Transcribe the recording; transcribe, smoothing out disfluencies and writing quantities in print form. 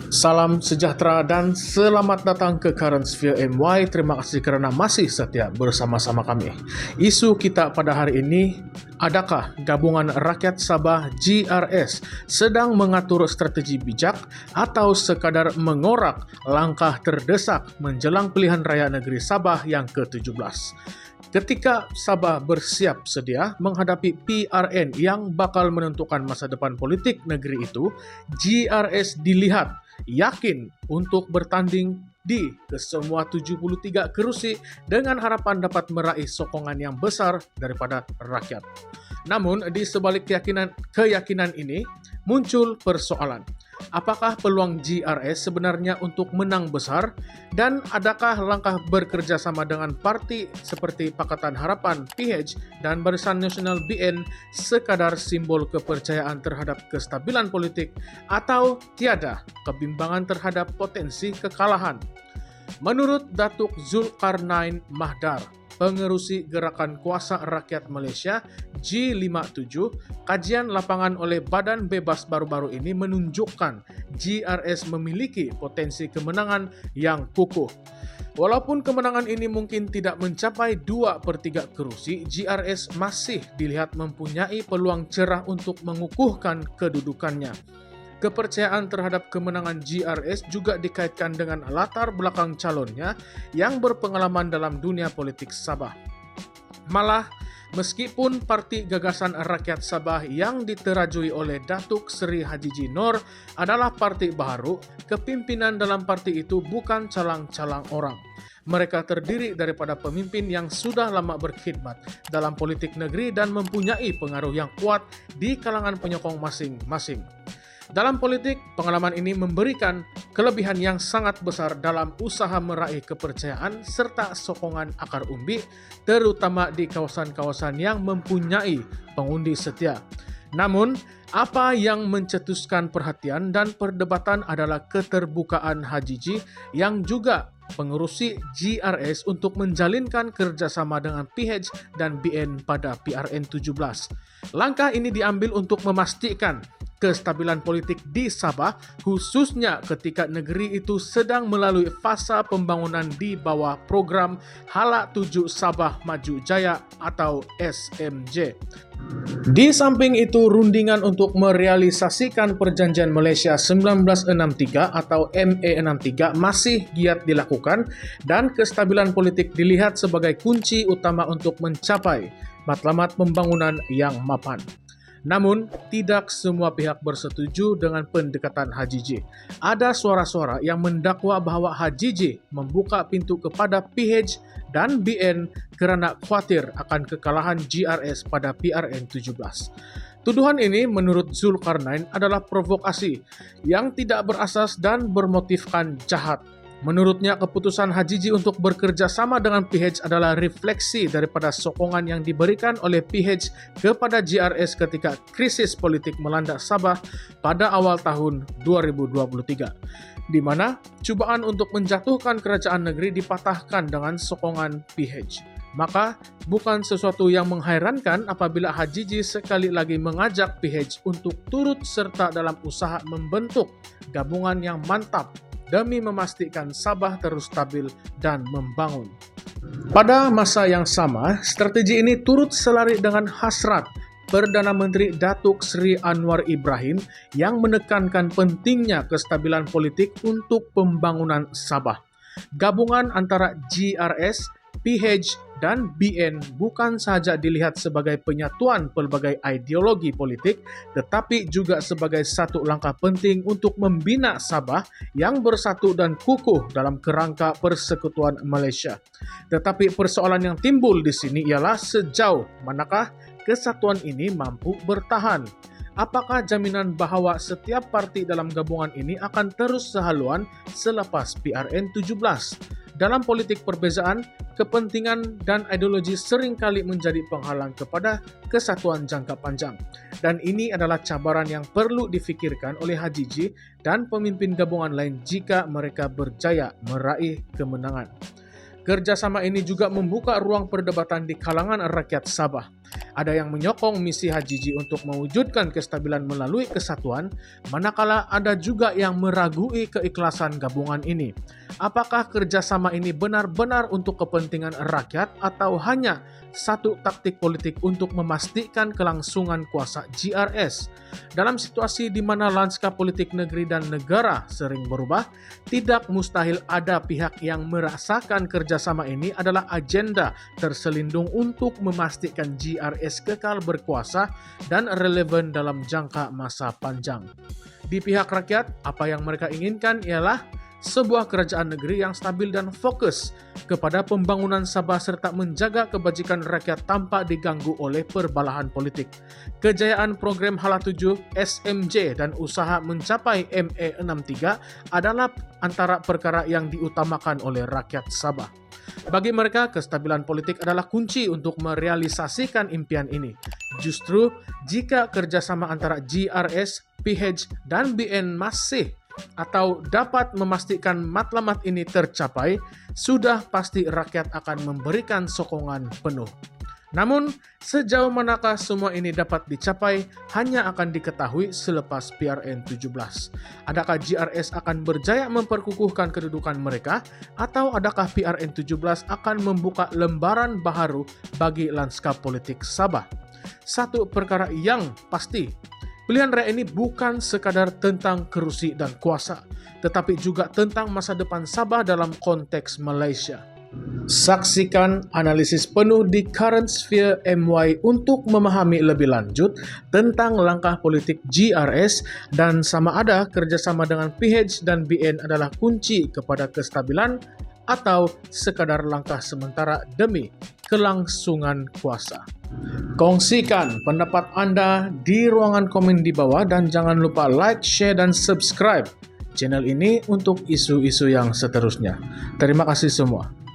Salam sejahtera dan selamat datang ke Current Sphere MY. Terima kasih kerana masih setia bersama-sama kami. Isu kita pada hari ini, adakah Gabungan Rakyat Sabah GRS sedang mengatur strategi bijak atau sekadar mengorak langkah terdesak menjelang pilihan raya negeri Sabah yang ke-17? Ketika Sabah bersiap sedia menghadapi PRN yang bakal menentukan masa depan politik negeri itu, GRS dilihat yakin untuk bertanding di kesemua 73 kerusi dengan harapan dapat meraih sokongan yang besar daripada rakyat. Namun, di sebalik keyakinan ini, muncul persoalan. Apakah peluang GRS sebenarnya untuk menang besar? Dan adakah langkah bekerja sama dengan parti seperti Pakatan Harapan PH dan Barisan Nasional BN sekadar simbol kepercayaan terhadap kestabilan politik atau tiada kebimbangan terhadap potensi kekalahan? Menurut Datuk Zulkarnain Mahdar, pengerusi Gerakan Kuasa Rakyat Malaysia G57, kajian lapangan oleh Badan Bebas baru-baru ini menunjukkan GRS memiliki potensi kemenangan yang kukuh. Walaupun kemenangan ini mungkin tidak mencapai 2/3 kerusi, GRS masih dilihat mempunyai peluang cerah untuk mengukuhkan kedudukannya. Kepercayaan terhadap kemenangan GRS juga dikaitkan dengan latar belakang calonnya yang berpengalaman dalam dunia politik Sabah. Malah, meskipun Parti Gagasan Rakyat Sabah yang diterajui oleh Datuk Seri Hajiji Noor adalah parti baru, kepimpinan dalam parti itu bukan calang-calang orang. Mereka terdiri daripada pemimpin yang sudah lama berkhidmat dalam politik negeri dan mempunyai pengaruh yang kuat di kalangan penyokong masing-masing. Dalam politik, pengalaman ini memberikan kelebihan yang sangat besar dalam usaha meraih kepercayaan serta sokongan akar umbi, terutama di kawasan-kawasan yang mempunyai pengundi setia. Namun, apa yang mencetuskan perhatian dan perdebatan adalah keterbukaan Hajiji yang juga pengerusi GRS untuk menjalinkan kerjasama dengan PH dan BN pada PRN 17. Langkah ini diambil untuk memastikan kestabilan politik di Sabah, khususnya ketika negeri itu sedang melalui fasa pembangunan di bawah program Hala 7 Sabah Maju Jaya atau SMJ. Di samping itu, rundingan untuk merealisasikan Perjanjian Malaysia 1963 atau MA63 masih giat dilakukan dan kestabilan politik dilihat sebagai kunci utama untuk mencapai matlamat pembangunan yang mapan. Namun, tidak semua pihak bersetuju dengan pendekatan Hajiji. Ada suara-suara yang mendakwa bahawa Hajiji membuka pintu kepada PH dan BN kerana khawatir akan kekalahan GRS pada PRN 17. Tuduhan ini menurut Zulkarnain adalah provokasi yang tidak berasas dan bermotifkan jahat. Menurutnya, keputusan Hajiji untuk bekerja sama dengan PH adalah refleksi daripada sokongan yang diberikan oleh PH kepada GRS ketika krisis politik melanda Sabah pada awal tahun 2023, di mana cubaan untuk menjatuhkan kerajaan negeri dipatahkan dengan sokongan PH. Maka, bukan sesuatu yang menghairankan apabila Hajiji sekali lagi mengajak PH untuk turut serta dalam usaha membentuk gabungan yang mantap demi memastikan Sabah terus stabil dan membangun. Pada masa yang sama, strategi ini turut selari dengan hasrat Perdana Menteri Datuk Seri Anwar Ibrahim yang menekankan pentingnya kestabilan politik untuk pembangunan Sabah. Gabungan antara GRS, PH dan BN bukan sahaja dilihat sebagai penyatuan pelbagai ideologi politik, tetapi juga sebagai satu langkah penting untuk membina Sabah yang bersatu dan kukuh dalam kerangka Persekutuan Malaysia. Tetapi persoalan yang timbul di sini ialah sejauh manakah kesatuan ini mampu bertahan. Apakah jaminan bahawa setiap parti dalam gabungan ini akan terus sehaluan selepas PRN 17? Dalam politik perbezaan, kepentingan dan ideologi seringkali menjadi penghalang kepada kesatuan jangka panjang. Dan ini adalah cabaran yang perlu difikirkan oleh Hajiji dan pemimpin gabungan lain jika mereka berjaya meraih kemenangan. Kerjasama ini juga membuka ruang perdebatan di kalangan rakyat Sabah. Ada yang menyokong misi HJJ untuk mewujudkan kestabilan melalui kesatuan, manakala ada juga yang meragui keikhlasan gabungan ini. Apakah kerjasama ini benar-benar untuk kepentingan rakyat atau hanya satu taktik politik untuk memastikan kelangsungan kuasa GRS? Dalam situasi di mana lanskap politik negeri dan negara sering berubah, tidak mustahil ada pihak yang merasakan kerjasama ini adalah agenda terselindung untuk memastikan GRS kekal berkuasa dan relevan dalam jangka masa panjang. Di pihak rakyat, apa yang mereka inginkan ialah sebuah kerajaan negeri yang stabil dan fokus kepada pembangunan Sabah serta menjaga kebajikan rakyat tanpa diganggu oleh perbalahan politik. Kejayaan program Hala 7, SMJ dan usaha mencapai ME63 adalah antara perkara yang diutamakan oleh rakyat Sabah. Bagi mereka, kestabilan politik adalah kunci untuk merealisasikan impian ini. Justru, jika kerjasama antara GRS, PH, dan BN masih atau dapat memastikan matlamat ini tercapai, sudah pasti rakyat akan memberikan sokongan penuh. Namun, sejauh manakah semua ini dapat dicapai hanya akan diketahui selepas PRN 17. Adakah GRS akan berjaya memperkukuhkan kedudukan mereka atau adakah PRN 17 akan membuka lembaran baru bagi lanskap politik Sabah? Satu perkara yang pasti, pilihan raya ini bukan sekadar tentang kerusi dan kuasa, tetapi juga tentang masa depan Sabah dalam konteks Malaysia. Saksikan analisis penuh di Current Sphere MY untuk memahami lebih lanjut tentang langkah politik GRS dan sama ada kerjasama dengan PH dan BN adalah kunci kepada kestabilan atau sekadar langkah sementara demi kelangsungan kuasa. Kongsikan pendapat Anda di ruangan komen di bawah dan jangan lupa like, share, dan subscribe channel ini untuk isu-isu yang seterusnya. Terima kasih semua.